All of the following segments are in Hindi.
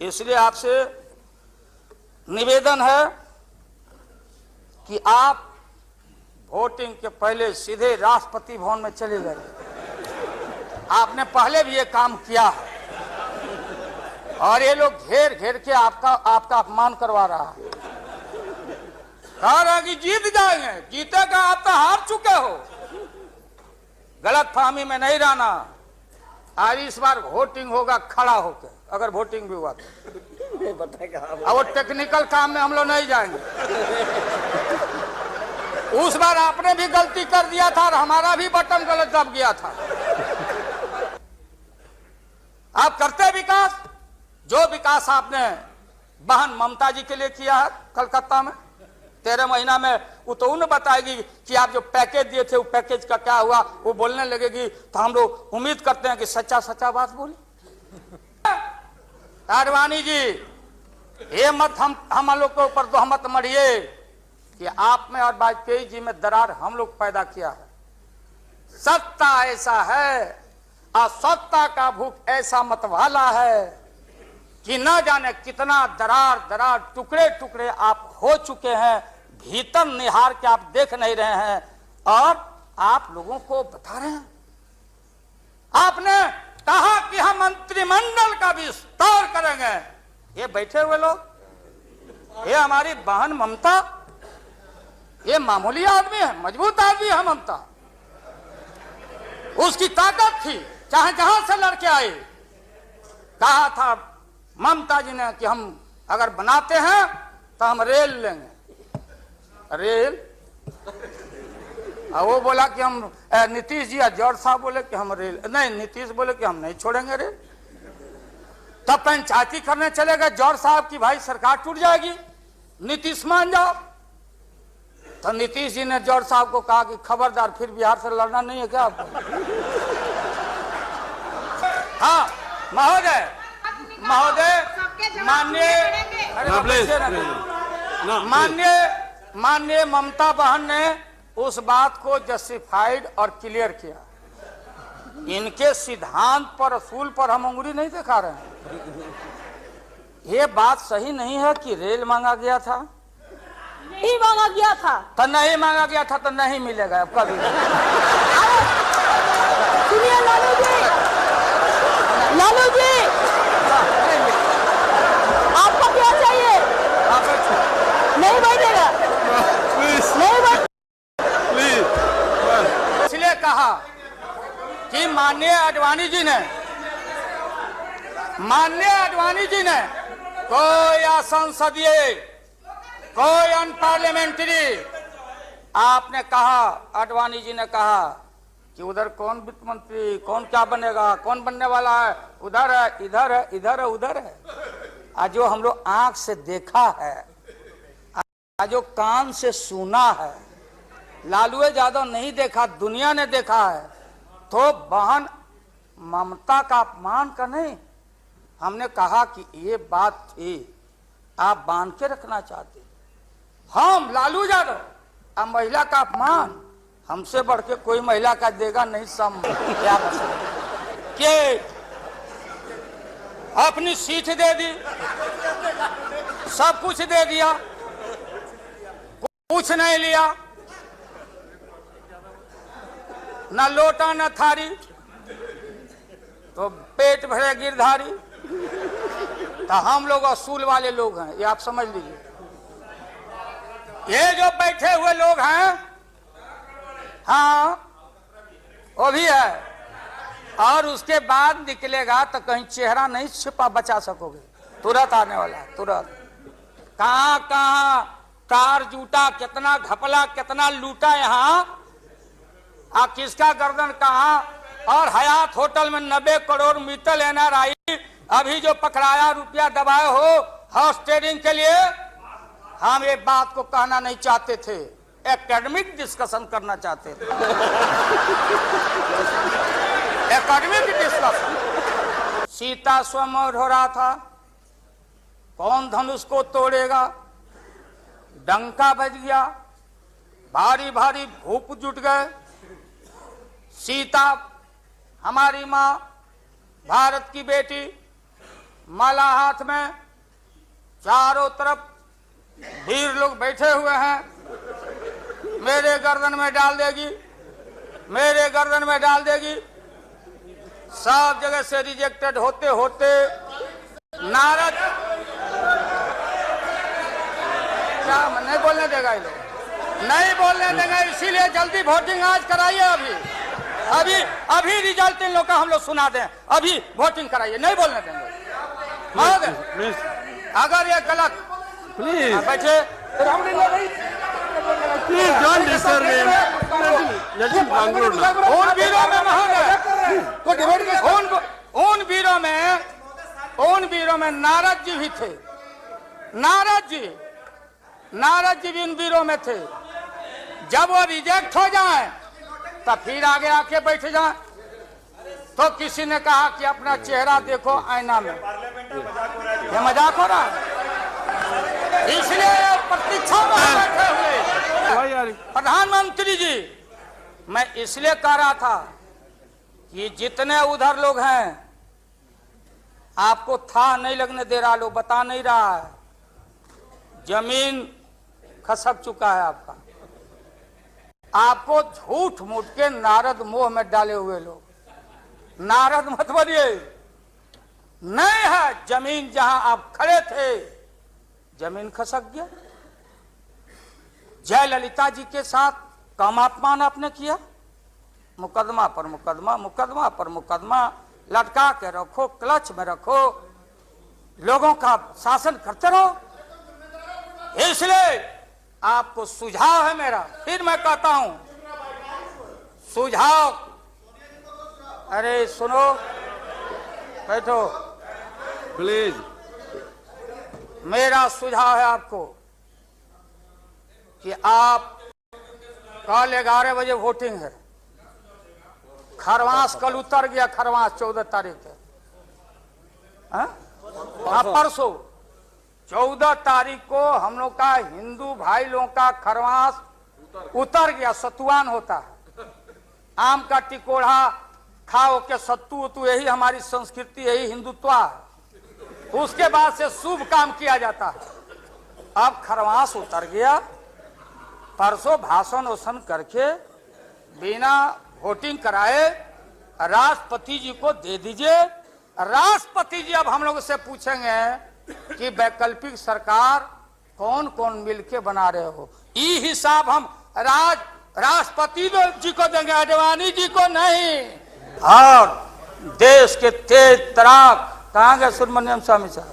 इसलिए आपसे निवेदन है कि आप वोटिंग के पहले सीधे राष्ट्रपति भवन में चले गए। आपने पहले भी ये काम किया है और ये लोग घेर घेर के आपका अपमान करवा रहा है। कह रहा कि जीत जाएंगे, जीतेगा, आप तो हार चुके हो। गलत फहमी में नहीं रहना। आज इस बार वोटिंग होगा खड़ा होकर, अगर वोटिंग भी हुआ तो अब वो टेक्निकल काम में हम लोग नहीं जाएंगे। उस बार आपने भी गलती कर दिया था और हमारा भी बटन गलत दब गया था। आप करते विकास, जो विकास आपने बहन ममता जी के लिए किया है कलकत्ता में 13 महीना में, वो तो उन्हें बताएगी कि आप जो पैकेज दिए थे वो पैकेज का क्या हुआ। वो बोलने लगेगी तो हम लोग उम्मीद करते हैं कि सच्चा सच्चा बात बोले। आडवाणी जी, ये मत हम लोग के ऊपर तो मत मरिए कि आप में और वाजपेयी जी में दरार हम लोग पैदा किया है। सत्ता ऐसा है और सत्ता का भूख ऐसा मतवाला है कि न जाने कितना दरार दरार टुकड़े टुकड़े आप हो चुके हैं। भीतर निहार के आप देख नहीं रहे हैं और आप लोगों को बता रहे हैं। आपने कहा कि हम मंत्रिमंडल का विस्तार करेंगे। ये बैठे हुए लोग, ये हमारी बहन ममता, ये मामूली आदमी है, मजबूत आदमी है ममता। उसकी ताकत थी, चाहे जहां से लड़के आए। कहा था ममता जी ने कि हम अगर बनाते हैं तो हम रेल लेंगे। रेल, वो बोला कि हम, नीतीश जी या जॉर्ज साहब बोले कि हम रेल नहीं, नीतीश बोले कि हम नहीं छोड़ेंगे रेल। तब पंचायती करने चले गए जॉर्ज साहब की भाई सरकार टूट जाएगी, नीतीश मान जाओ। तो नीतीश जी ने जॉर्ज साहब को कहा कि खबरदार, फिर बिहार से लड़ना नहीं है क्या आपको? हाँ महोदय, माननीय ममता बहन ने उस बात को जस्टिफाइड और क्लियर किया। इनके सिद्धांत पर, असूल पर हम उंगली नहीं दिखा रहे हैं। ये बात सही नहीं है कि रेल मांगा गया था, नहीं मांगा गया था तो नहीं मांगा गया था तो नहीं मिलेगा अब कभी। सुनिए लालू जी, आपको क्या चाहिए? नहीं बैठेगा, नहीं बैठ। इसलिए कहा कि माननीय आडवाणी जी ने कोई असंसदीय, कोई अनपार्लियामेंट्री, आपने कहा, आडवाणी जी ने कहा कि उधर कौन वित्त मंत्री, कौन क्या बनेगा, कौन बनने वाला है, उधर है, इधर है, इधर है, उधर है। आज जो हम लोग आंख से देखा है, आज जो कान से सुना है, लालू यादव नहीं देखा, दुनिया ने देखा है। तो बहन ममता का अपमान का नहीं, हमने कहा कि ये बात थी, आप बांध के रखना चाहते। हम लालू यादव, अब महिला का अपमान हमसे बढ़ के कोई महिला का देगा नहीं। सम क्या के अपनी सीट दे दी, सब कुछ दे दिया, कुछ नहीं लिया, न लोटा न थारी, तो पेट भरे गिरधारी। तो हम लोग असूल वाले लोग हैं, ये आप समझ लीजिए। ये जो बैठे हुए लोग हैं, हाँ वो भी है, और उसके बाद निकलेगा तो कहीं चेहरा नहीं छिपा बचा सकोगे, तुरंत आने वाला है, तुरंत। कहाँ कहाँ कार जूटा, कितना घपला, कितना लूटा यहाँ, किसका गर्दन कहाँ। और हयात होटल में 90 करोड़ मित्तल NRI अभी जो पकड़ाया, रुपया दबाए हो हाउस ट्रेडिंग के लिए। हम ये बात को कहना नहीं चाहते थे, एकेडमिक डिस्कशन करना चाहते थे। Academic discussion. सीता स्वयंवर हो रहा था, कौन धनुष को तोड़ेगा, डंका बज गया, भारी भारी भूप जुट गए। सीता हमारी माँ, भारत की बेटी, माला हाथ में, चारों तरफ वीर लोग बैठे हुए हैं। मेरे गर्दन में डाल देगी, मेरे गर्दन में डाल देगी। सब जगह से रिजेक्टेड होते होते नारद क्या नहीं बोलने देगा, ये लोग नहीं बोलने देगा। इसीलिए जल्दी वोटिंग आज कराइए। अभी अभी रिजल्ट इन लोग का हम लोग सुना दें। अभी वोटिंग कराइए, नहीं बोलने देंगे। अगर ये गलत प्लीज बैठे please don't disturb him. Let him conclude now. उन वीरों में महान है, उन वीरों में नारद जी भी थे। नारद जी भी उन वीरों में थे। जब वो रिजेक्ट हो जाए तब फिर आगे आके बैठ जाए। तो किसी ने कहा कि अपना चेहरा देखो आईना में। ये मजाक हो रहा है, इसलिए प्रतीक्षा में बैठे हुए प्रधानमंत्री जी। मैं इसलिए कह रहा था कि जितने उधर लोग हैं आपको था नहीं लगने दे रहा, लोग बता नहीं रहा है। जमीन खसक चुका है आपका। आपको झूठ मूठ के नारद मोह में डाले हुए लोग। नारद मत बनिए, नहीं है जमीन। जहां आप खड़े थे जमीन खसक गया। जयललिता जी के साथ कम अपमान आपने किया। मुकदमा पर मुकदमा, मुकदमा पर मुकदमा लटका के रखो, क्लच में रखो, लोगों का शासन करते रहो। इसलिए आपको सुझाव है मेरा, फिर मैं कहता हूं सुझाव। अरे सुनो, बैठो प्लीज। मेरा सुझाव है आपको कि आप कल 11 बजे वोटिंग है। खरवास कल उतर गया, खरवास 14 तारीख है। परसों 14 तारीख को हम लोग का हिंदू भाई लोगों का खरवास उतर गया। सतुआन होता है, आम का टिकोड़ा खाओ के सत्तू तो यही हमारी संस्कृति, यही हिंदुत्व है। उसके बाद से शुभ काम किया जाता है। अब खरवास उतर गया। परसों भाषण वोषण करके बिना वोटिंग कराए राष्ट्रपति जी को दे दीजिए। राष्ट्रपति जी अब हम लोग से पूछेंगे कि वैकल्पिक सरकार कौन कौन मिलके बना रहे हो। ये हिसाब हम राष्ट्रपति जी को देंगे, आडवाणी जी को नहीं। और देश के तेज तराक कहाँ गए सुब्रमण्यम स्वामी साहब?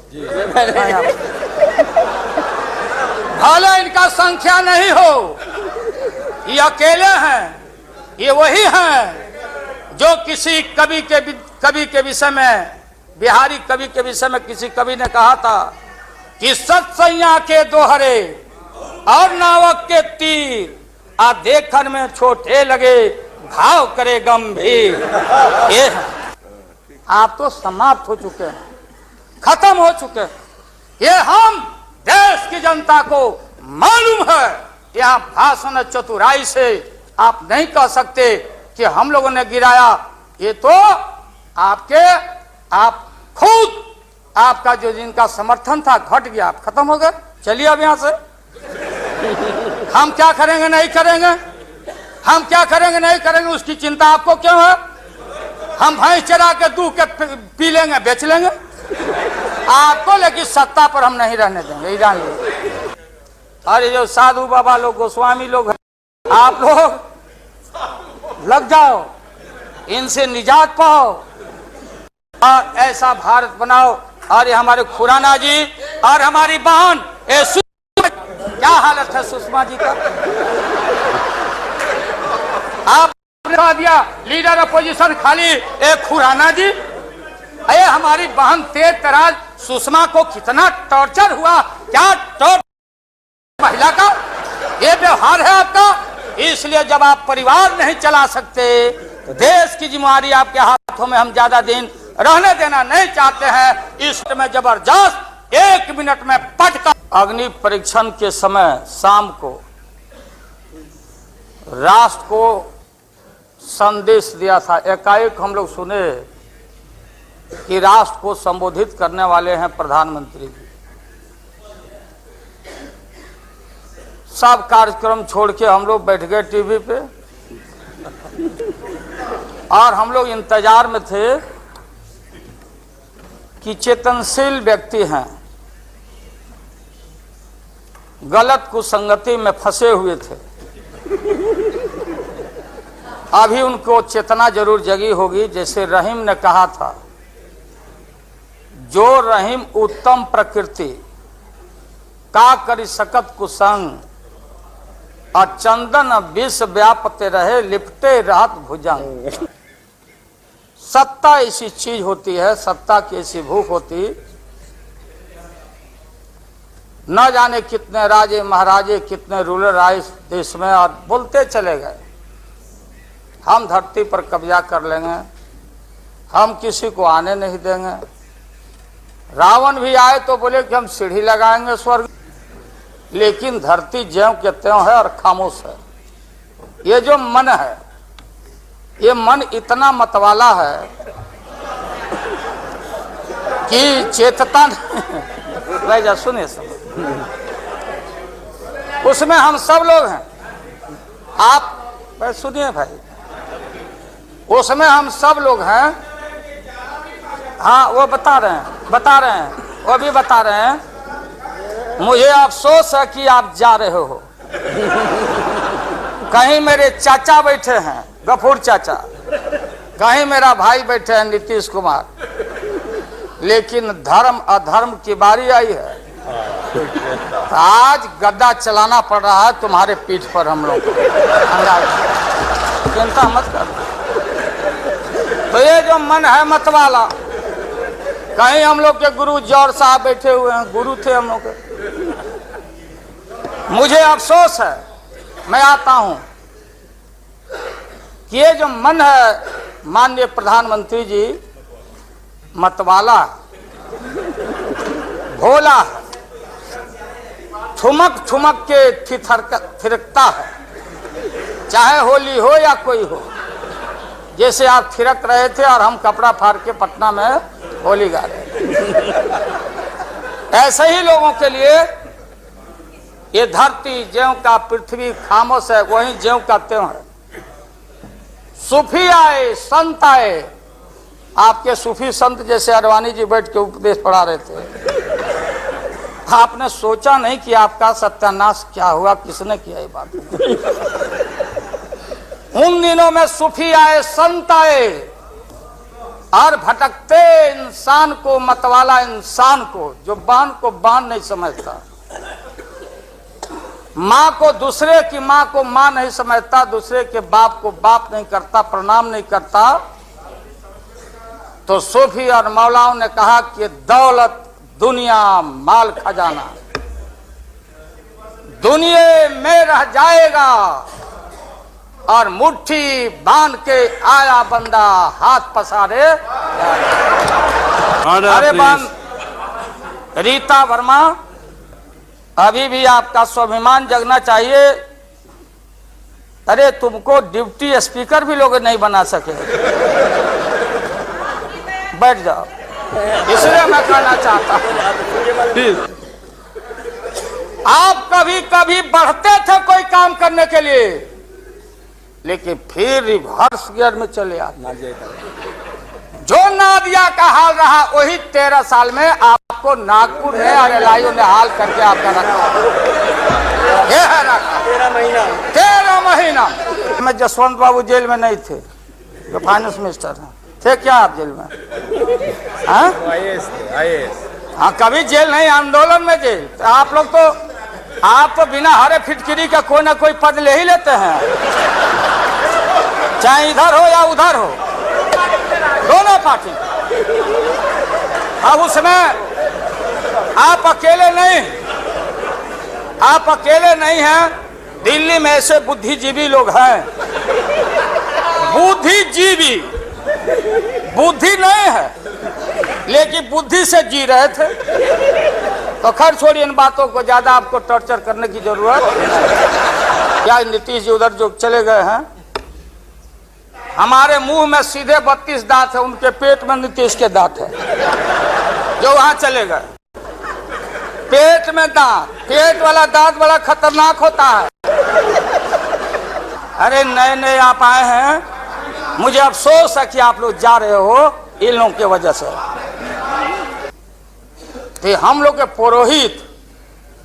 भले इनका संख्या नहीं हो, ये अकेले हैं। ये वही हैं जो किसी कवि के विषय में, बिहारी कवि के विषय में किसी कवि ने कहा था कि सत्सैया के दोहरे और नावक के तीर आ देखन में छोटे लगे, भाव करे गंभीर। ये आप तो समाप्त हो चुके हैं, खत्म हो चुके हैं। ये हम देश की जनता को मालूम है। यहाँ भाषण चतुराई से आप नहीं कह सकते कि हम लोगों ने गिराया। ये तो आप खुद, आपका जो जिनका समर्थन था घट गया, आप खत्म हो गए। चलिए अब यहाँ से हम क्या करेंगे नहीं करेंगे, हम क्या करेंगे नहीं करेंगे उसकी चिंता आपको क्यों है? हम भैंस चरा के दूध के पी लेंगे, बेच लेंगे आपको, लेकिन सत्ता पर हम नहीं रहने देंगे, जान लीजिए। अरे जो साधु बाबा लोग, गोस्वामी लोग हैं, आप लोग लग जाओ, इनसे निजात पाओ और ऐसा भारत बनाओ। और ये हमारे खुराना जी और हमारी बहन क्या हालत है सुषमा जी का? आपने कहा दिया लीडर अपोजिशन खाली एक खुराना जी। अरे हमारी बहन तेज तराज सुषमा को कितना टॉर्चर हुआ, क्या टॉर्चर महिला का ये व्यवहार है आपका। इसलिए जब आप परिवार नहीं चला सकते तो देश की जिम्मेदारी आपके हाथों में हम ज्यादा दिन रहने देना नहीं चाहते हैं। इस में जबरदस्त 1 मिनट में पटका। अग्नि परीक्षण के समय शाम को राष्ट्र को संदेश दिया था। एकाएक हम लोग सुने कि राष्ट्र को संबोधित करने वाले हैं प्रधानमंत्री जी। सब कार्यक्रम छोड़ के हम लोग बैठ गए टीवी पे और हम लोग इंतजार में थे कि चेतनशील व्यक्ति हैं, गलत कुसंगति में फंसे हुए थे, अभी उनको चेतना जरूर जगी होगी। जैसे रहीम ने कहा था, जो रहीम उत्तम प्रकृति का करी सकत कुसंग, और चंदन विष व्यापते रहे लिपटे रहत भुजंग। सत्ता ऐसी चीज होती है, सत्ता की ऐसी भूख होती, न जाने कितने राजे महाराजे कितने रूलर आए इस देश में और बोलते चले गए हम धरती पर कब्जा कर लेंगे, हम किसी को आने नहीं देंगे। रावण भी आए तो बोले कि हम सीढ़ी लगाएंगे स्वर्ग, लेकिन धरती ज्यों के त्यों है और खामोश है। ये जो मन है, ये मन इतना मतवाला है कि चेतता नहीं। जा सुनिए सब, उसमें हम सब लोग हैं। आप सुनिए भाई, उसमें हम सब लोग हैं। हाँ वो बता रहे हैं, वो भी बता रहे हैं। मुझे अफसोस है कि आप जा रहे हो, कहीं मेरे चाचा बैठे हैं गफूर चाचा, कहीं मेरा भाई बैठे हैं नीतीश कुमार, लेकिन धर्म अधर्म की बारी आई है। तो आज गद्दा चलाना पड़ रहा है तुम्हारे पीठ पर हम लोग को, चिंता मत कर। तो ये जो मन है मतवाला, कहीं हम लोग के गुरु जौहर साहब बैठे हुए हैं, गुरु थे हम लोग के। मुझे अफसोस है, मैं आता हूं कि ये जो मन है माननीय प्रधानमंत्री जी, मतवाला भोला है, ठुमक ठुमक के थिरकता है, चाहे होली हो या कोई हो। जैसे आप थिरक रहे थे और हम कपड़ा फाड़ के पटना में होली गा रहे। ऐसे ही लोगों के लिए ये धरती ज्यों का पृथ्वी खामोश है, वहीं ज्यों का त्यों है। सूफी आए, संत आए, आपके सूफी संत जैसे अडवाणी जी बैठ के उपदेश पढ़ा रहे थे। आपने सोचा नहीं कि आपका सत्यानाश क्या हुआ, किसने किया ये बात। उन दिनों में सूफी आए, संत आए, और भटकते इंसान को, मतवाला इंसान को, जो बांध को बांध नहीं समझता, माँ को दूसरे की माँ को माँ नहीं समझता, दूसरे के बाप को बाप नहीं करता, प्रणाम नहीं करता, तो सूफी और मौलाओं ने कहा कि दौलत दुनिया माल खजाना दुनिया में रह जाएगा, और मुट्ठी बांध के आया बंदा हाथ पसारे। अरे बांध रीता वर्मा, अभी भी आपका स्वाभिमान जगना चाहिए। अरे तुमको डिप्टी स्पीकर भी लोग नहीं बना सके। बैठ जाओ, इसलिए मैं कहना चाहता हूं, आप कभी कभी बढ़ते थे कोई काम करने के लिए, लेकिन फिर रिवर्स गियर में चले आते। जो नादिया का हाल रहा वही 13 साल में आपको नागपुर ने और एलआईयू ने हाल करके आपका रखा। ये है रखा 13 महीना। मैं जसवंत बाबू जेल में नहीं थे, जो फाइनेंस मिनिस्टर हैं। थे क्या आप जेल में? हाँ, कभी जेल नहीं, आंदोलन में जेल। तो आप लोग तो बिना हरे फिटकिरी का कोई ना कोई पद ले ही लेते हैं, चाहे इधर हो या उधर हो, दोनों पार्टी। अब उसमें आप अकेले नहीं हैं। दिल्ली में ऐसे बुद्धिजीवी लोग हैं, बुद्धिजीवी, बुद्धि नहीं है लेकिन बुद्धि से जी रहे थे। तो खैर छोड़िए इन बातों को, ज्यादा आपको टॉर्चर करने की जरूरत क्या। नीतीश जी उधर जो चले गए हैं, हमारे मुंह में सीधे 32 दांत है, उनके पेट में नीतीश के दांत है जो वहां चले गए। पेट में दांत, पेट वाला दांत बड़ा खतरनाक होता है। अरे नए नए आप आए हैं, मुझे अफसोस है कि आप लोग जा रहे हो इन लोगों की वजह से। तो हम लोग के पुरोहित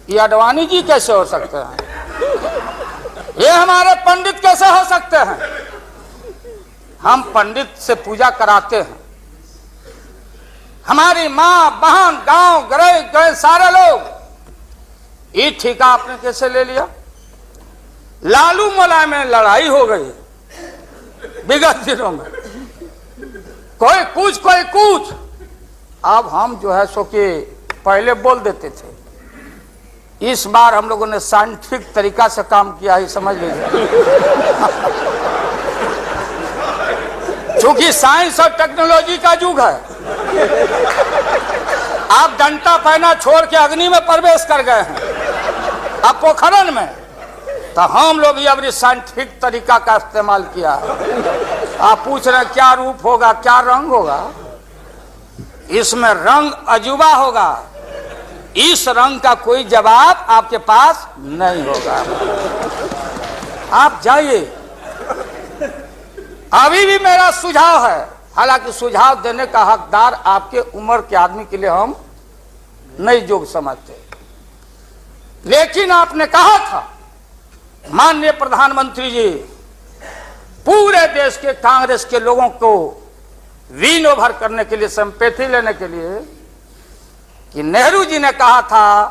ये आडवाणी जी कैसे हो सकते हैं? ये हमारे पंडित कैसे हो सकते हैं? हम पंडित से पूजा कराते हैं। हमारी माँ बहन गांव गए सारे लोग। ये ठेका आपने कैसे ले लिया? लालू मुलायम में लड़ाई हो गई विगत दिनों में, कोई कुछ। अब हम जो है सो कि पहले बोल देते थे। इस बार हम लोगों ने साइंटिफिक तरीका से काम किया है, समझ लीजिए। क्योंकि साइंस और टेक्नोलॉजी का युग है। आप डंडा पहना छोड़ के अग्नि में प्रवेश कर गए हैं, अब पोखरन में। तो हम लोग भी अब साइंटिफिक तरीका का इस्तेमाल किया है। आप पूछ रहे हैं क्या रूप होगा, क्या रंग होगा? इसमें रंग अजूबा होगा। इस रंग का कोई जवाब आपके पास नहीं होगा। आप जाइए। अभी भी मेरा सुझाव है, हालांकि सुझाव देने का हकदार आपके उम्र के आदमी के लिए हम नहीं योग्य समझते, लेकिन आपने कहा था माननीय प्रधानमंत्री जी, पूरे देश के कांग्रेस के लोगों को विन ओवर करने के लिए, संपैथी लेने के लिए, कि नेहरू जी ने कहा था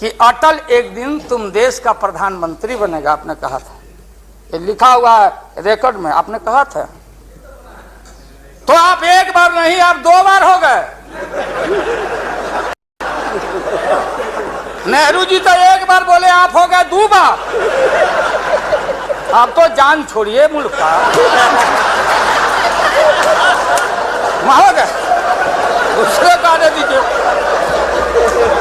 कि अटल एक दिन तुम देश का प्रधानमंत्री बनेगा। आपने कहा था, ये लिखा हुआ है रिकॉर्ड में, आपने कहा था। तो आप एक बार नहीं, आप 2 बार हो गए। नेहरू जी तो एक बार बोले, आप हो गए 2 बार। आप तो जान छोड़िए मुल्क का।